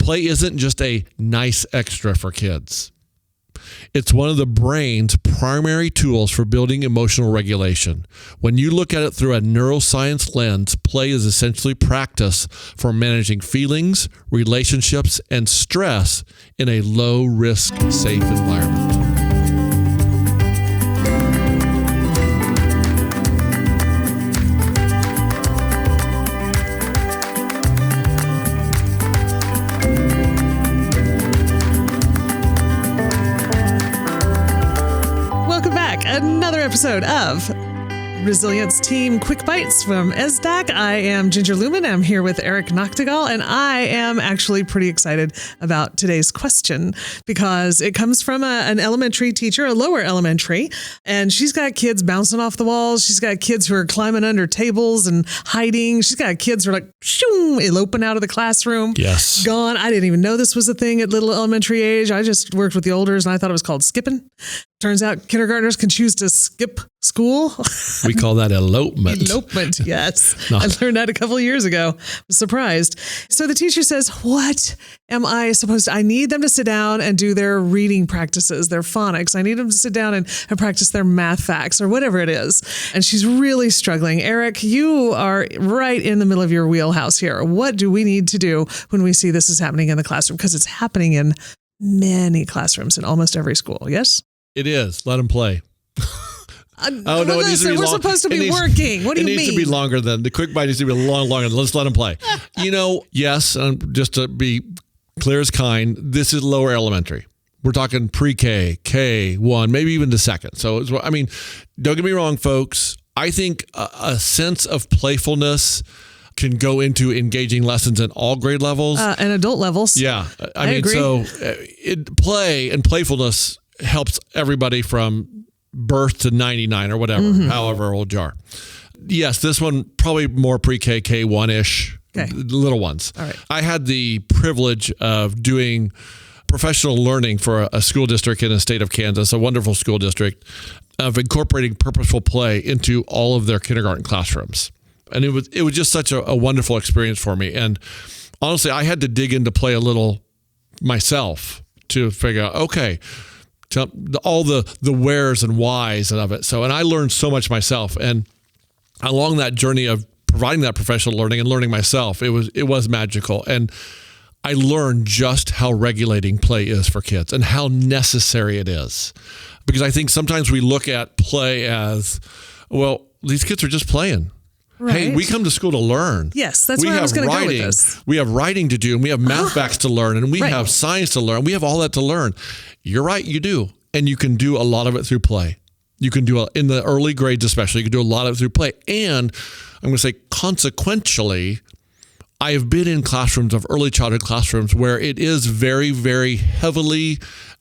Play isn't just a nice extra for kids. It's one of the brain's primary tools for building emotional regulation. When you look at it through a neuroscience lens, play is essentially practice for managing feelings, relationships, and stress in a low-risk, safe environment. Another episode of Resilience Team Quick Bites from ESDAC. I am Ginger Lewmen. I'm here with Eric Nachtigal, and I am actually pretty excited about today's question because it comes from an elementary teacher, a lower elementary, and she's got kids bouncing off the walls. She's got kids who are climbing under tables and hiding. She's got kids who are like, shoo, eloping out of the classroom. Yes. Gone. I didn't even know this was a thing at little elementary age. I just worked with the olders, and I thought it was called skipping. Turns out kindergartners can choose to skip school. We call that elopement. Elopement, yes. No. I learned that a couple of years ago. I was surprised. So the teacher says, what am I supposed to? I need them to sit down and do their reading practices, their phonics. I need them to sit down and practice their math facts or whatever it is. And she's really struggling. Eric, you are right in the middle of your wheelhouse here. What do we need to do when we see this is happening in the classroom? Because it's happening in many classrooms in almost every school. Yes? It is. Let them play. No, it needs to be we're supposed to be working. What do you mean? It needs to be longer than the quick bite needs to be longer. Let's let them play. Yes, just to be clear as kind, this is lower elementary. We're talking pre-K, K1, maybe even the second. So, don't get me wrong, folks. I think a sense of playfulness can go into engaging lessons at all grade levels. And adult levels. Yeah. I agree. So play and playfulness helps everybody from birth to 99 or whatever, however old you are. Yes, this one probably more pre-K, K1-ish, little ones. All right. I had the privilege of doing professional learning for a school district in the state of Kansas, a wonderful school district, of incorporating purposeful play into all of their kindergarten classrooms. And it was just such a wonderful experience for me. And honestly, I had to dig into play a little myself to figure out, okay, all the wheres and whys of it. And I learned so much myself. And along that journey of providing that professional learning and learning myself, it was magical. And I learned just how regulating play is for kids and how necessary it is. Because I think sometimes we look at play as, well, these kids are just playing. Right. Hey, we come to school to learn. Yes, that's where I was going to go with this. We have writing to do, and we have math facts to learn, and we have science to learn. We have all that to learn. You're right, you do. And you can do a lot of it through play. You can do in the early grades especially, you can do a lot of it through play. And I'm going to say consequentially, I have been in classrooms of early childhood classrooms where it is very, very heavily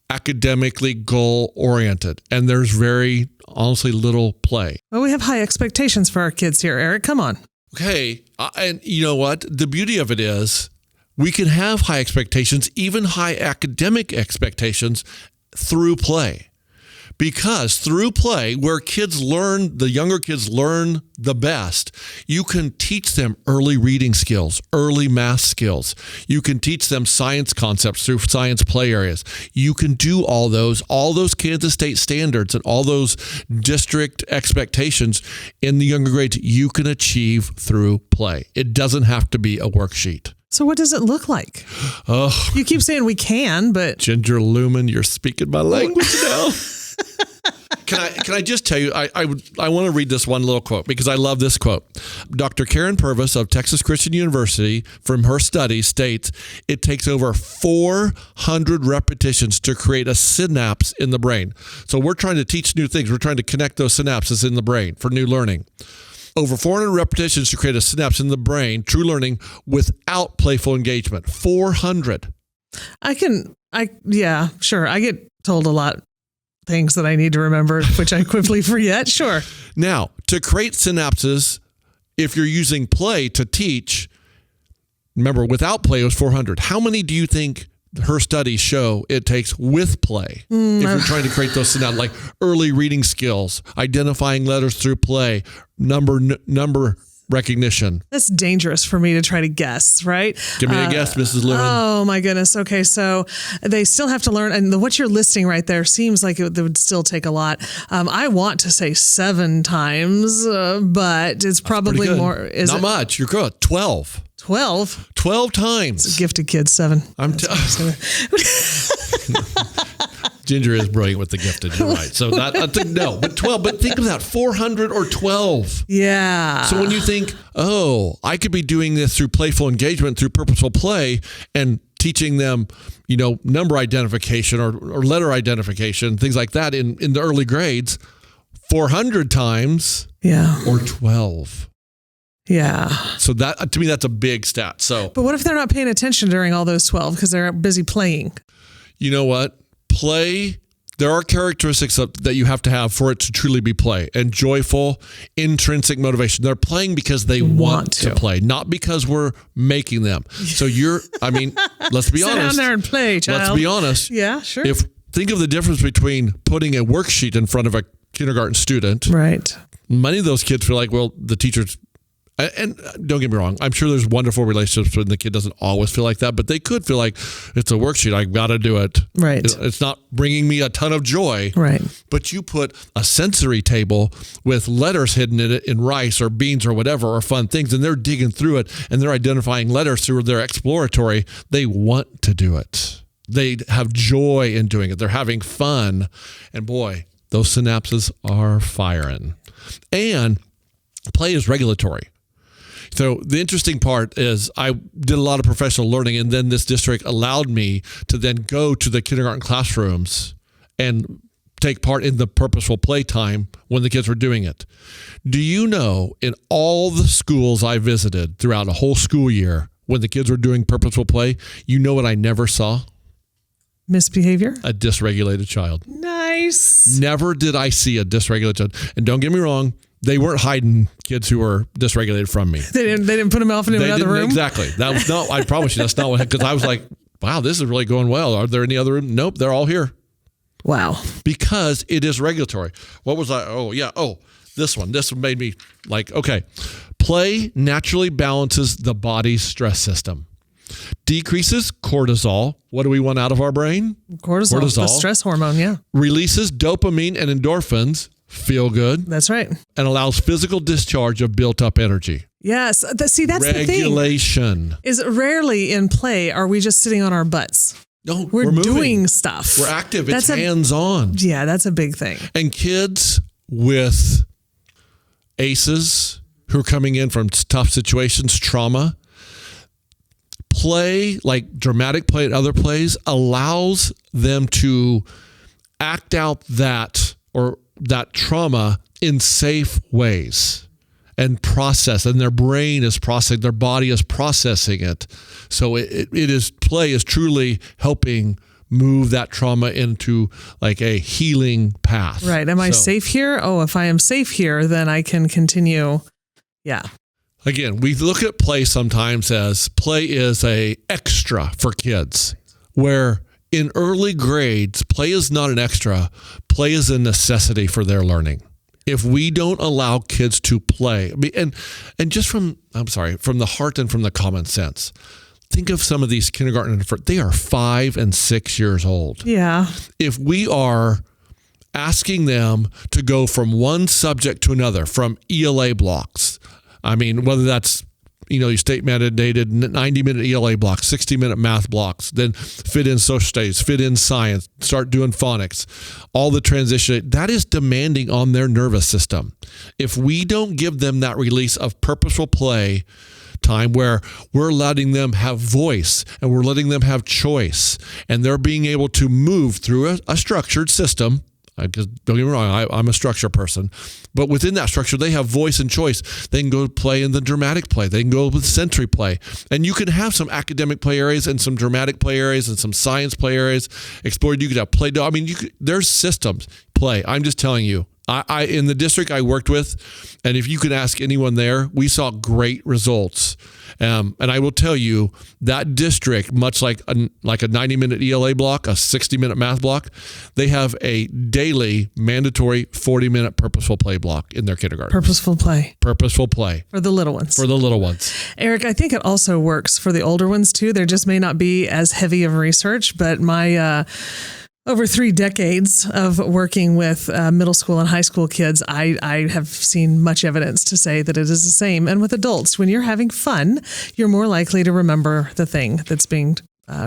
academically goal-oriented. And there's very, honestly, little play. Well, we have high expectations for our kids here, Eric. Come on. Okay. And you know what? The beauty of it is we can have high expectations, even high academic expectations through play. Because through play, where the younger kids learn the best, you can teach them early reading skills, early math skills. You can teach them science concepts through science play areas. You can do all those Kansas State standards and all those district expectations in the younger grades, you can achieve through play. It doesn't have to be a worksheet. So what does it look like? Oh, you keep saying we can, but Ginger Lewmen, you're speaking my language now. Can I just tell you, I want to read this one little quote because I love this quote. Dr. Karen Purvis of Texas Christian University, from her study, states, it takes over 400 repetitions to create a synapse in the brain. So we're trying to teach new things. We're trying to connect those synapses in the brain for new learning. Over 400 repetitions to create a synapse in the brain, true learning, without playful engagement. 400. Yeah, sure. I get told a lot things that I need to remember, which I quickly forget. Sure. Now, to create synapses, if you're using play to teach, remember, without play, it was 400. How many do you think her studies show it takes with play? If you're trying to create those synapses, like early reading skills, identifying letters through play, number recognition. That's dangerous for me to try to guess, right? Give me a guess, Mrs. Lewmen. Oh my goodness. Okay, so they still have to learn, and what you're listing right there seems like it would still take a lot. I want to say 7 times, but it's probably more. Not much. You're good. 12. 12? 12 times. Gifted kid, 7. Ginger is brilliant with the gifted. You're right. So no, but 12. But think of that, 400 or 12. Yeah. So when you think, oh, I could be doing this through playful engagement, through purposeful play, and teaching them, number identification or letter identification, things like that in the early grades, 400 times. Yeah. Or 12. Yeah. So that, to me, that's a big stat. So, but what if they're not paying attention during all those 12 because they're busy playing? You know what? Play, there are characteristics that you have to have for it to truly be play, and joyful, intrinsic motivation. They're playing because they want to play, not because we're making them. So let's be honest. Sit down there and play, child. Let's be honest. Yeah, sure. Think of the difference between putting a worksheet in front of a kindergarten student. Right. Many of those kids feel like, well, the teacher's, and don't get me wrong, I'm sure there's wonderful relationships when the kid doesn't always feel like that, but they could feel like it's a worksheet. I got to do it. Right. It's not bringing me a ton of joy. Right. But you put a sensory table with letters hidden in it in rice or beans or whatever, or fun things, and they're digging through it and they're identifying letters through their exploratory. They want to do it. They have joy in doing it. They're having fun. And boy, those synapses are firing. And play is regulatory. So the interesting part is I did a lot of professional learning, and then this district allowed me to then go to the kindergarten classrooms and take part in the purposeful playtime when the kids were doing it. Do you know, in all the schools I visited throughout a whole school year, when the kids were doing purposeful play, you know what I never saw? Misbehavior? A dysregulated child. Nice. Never did I see a dysregulated child. And don't get me wrong, they weren't hiding kids who were dysregulated from me. They didn't put them off into another room? Exactly. That was not, I promise you, that's not what, because I was like, wow, this is really going well. Are there any other rooms? Nope, they're all here. Wow. Because it is regulatory. What was I? Oh, yeah. Oh, this one. This made me like, okay. Play naturally balances the body's stress system. Decreases cortisol. What do we want out of our brain? Cortisol. The stress hormone, yeah. Releases dopamine and endorphins. Feel good. That's right. And allows physical discharge of built-up energy. Yes. See, that's the thing. Regulation. Is rarely in play are we just sitting on our butts. No, we're doing stuff. We're active. It's hands-on. Yeah, that's a big thing. And kids with ACEs who are coming in from tough situations, trauma, play, like dramatic play and other plays, allows them to act out that trauma in safe ways and process, and their brain is processing, their body is processing it. So play is truly helping move that trauma into like a healing path. Right. Am I safe here? Oh, if I am safe here, then I can continue. Yeah. Again, we look at play sometimes as play is a extra for kids, where in early grades, play is not an extra. Play is a necessity for their learning. If we don't allow kids to play, and just from the heart and from the common sense, think of some of these kindergarten, they are 5 and 6 years old. Yeah. If we are asking them to go from one subject to another, from ELA blocks, whether that's, your state mandated 90-minute ELA blocks, 60-minute math blocks, then fit in social studies, fit in science, start doing phonics, all the transition, that is demanding on their nervous system. If we don't give them that release of purposeful play time where we're letting them have voice and we're letting them have choice, and they're being able to move through a structured system, because don't get me wrong, I'm a structure person, but within that structure, they have voice and choice. They can go play in the dramatic play. They can go with sensory play. And you can have some academic play areas and some dramatic play areas and some science play areas explored. You could have play. There's systems play. I'm just telling you, I in the district I worked with, and if you can ask anyone there, we saw great results. And I will tell you that district, much like a 90-minute ELA block, a 60-minute math block, they have a daily mandatory 40-minute purposeful play block in their kindergarten. Purposeful play. Purposeful play. For the little ones. For the little ones. Eric, I think it also works for the older ones too. There just may not be as heavy of research, but my over 3 decades of working with middle school and high school kids, I have seen much evidence to say that it is the same. And with adults, when you're having fun, you're more likely to remember the thing that's being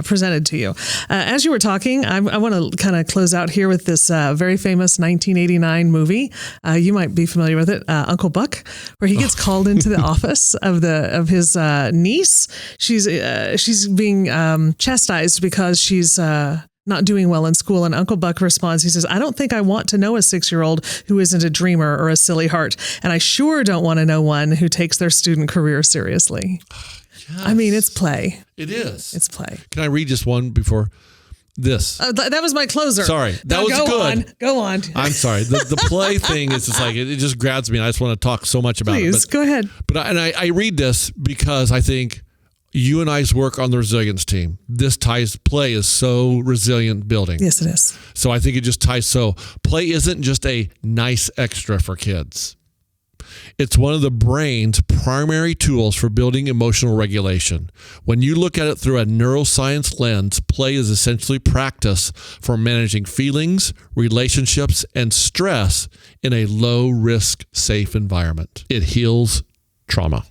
presented to you. As you were talking, I want to kind of close out here with this very famous 1989 movie. You might be familiar with it, Uncle Buck, where he gets called into the office of his niece. She's being chastised because she's not doing well in school. And Uncle Buck responds, he says, I don't think I want to know a 6-year-old who isn't a dreamer or a silly heart. And I sure don't want to know one who takes their student career seriously. Yes. I mean, it's play. It is. It's play. Can I read just one before this? That was my closer. Sorry. That was good. Go on. I'm sorry. The play thing is just like, it just grabs me. And I just want to talk so much about it. Please, go ahead. But I read this because I think you and I's work on the resilience team. This play is so resilient building. Yes, it is. So I think it just ties. So play isn't just a nice extra for kids. It's one of the brain's primary tools for building emotional regulation. When you look at it through a neuroscience lens, play is essentially practice for managing feelings, relationships, and stress in a low-risk, safe environment. It heals trauma.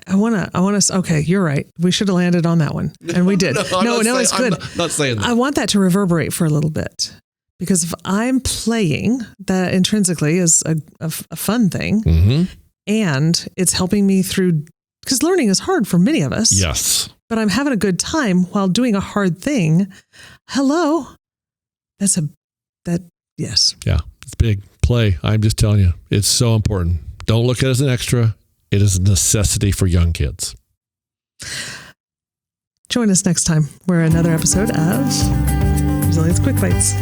I want to, okay, you're right. We should have landed on that one. And we did. No, it's good. I'm not saying that. I want that to reverberate for a little bit. Because if I'm playing, that intrinsically is a fun thing. Mm-hmm. And it's helping me through, because learning is hard for many of us. Yes. But I'm having a good time while doing a hard thing. Hello. Yes. Yeah, it's big. Play. I'm just telling you, it's so important. Don't look at it as an extra. It is a necessity for young kids. Join us next time for another episode of Resilience Quick Bites.